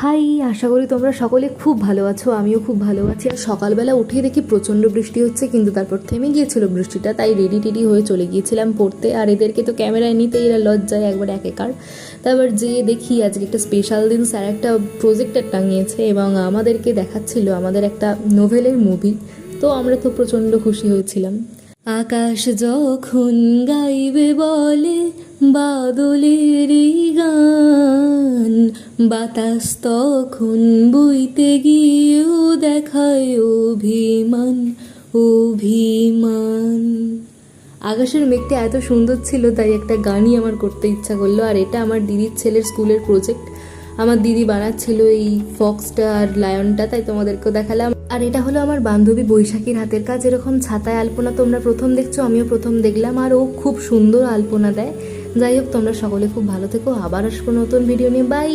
High, আশা করি তোমরা সকলে খুব ভালো আছো। আমিও খুব ভালো আছি। আর সকালবেলা উঠে দেখি প্রচণ্ড বৃষ্টি হচ্ছে, কিন্তু তারপর থেমে গিয়েছিল বৃষ্টিটা, তাই রেডি টেডি হয়ে চলে গিয়েছিলাম পড়তে। আর এদেরকে তো ক্যামেরায় নিতে এরা লজ্জায় একবার একাকার। তারপর যেয়ে দেখি আজকে একটা স্পেশাল দিন, স্যার একটা প্রজেক্টর টাঙিয়েছে এবং আমাদেরকে দেখাচ্ছিল আমাদের একটা নোভেলের মুভি। তো আমরা তো প্রচণ্ড খুশি হয়েছিলাম। আকাশ যখন গাইবে বলে বাদলেরই গান, বাতাস তখন বইতে গিয়েও দেখায় অভিমান অভিমান। আকাশের মেঘটা এত সুন্দর ছিল, তাই একটা গানই আমার করতে ইচ্ছা করলো। আর এটা আমার দিদির ছেলের স্কুলের প্রজেক্ট। আমার দিদি বানাচ্ছিল এই ফক্সটা আর লায়নটা, তাই তোমাদেরকেও দেখালাম। আর এটা হলো আমার বান্ধবী বৈশাখীর হাতের কাজ। এরকম ছাতায় আলপনা তোমরা প্রথম দেখছো, আমিও প্রথম দেখলাম। আর ও খুব সুন্দর আলপনা দেয়। যাই হোক, তোমরা সকলে খুব ভালো থেকো। আবার আসবো নতুন ভিডিও নিয়ে। বাই।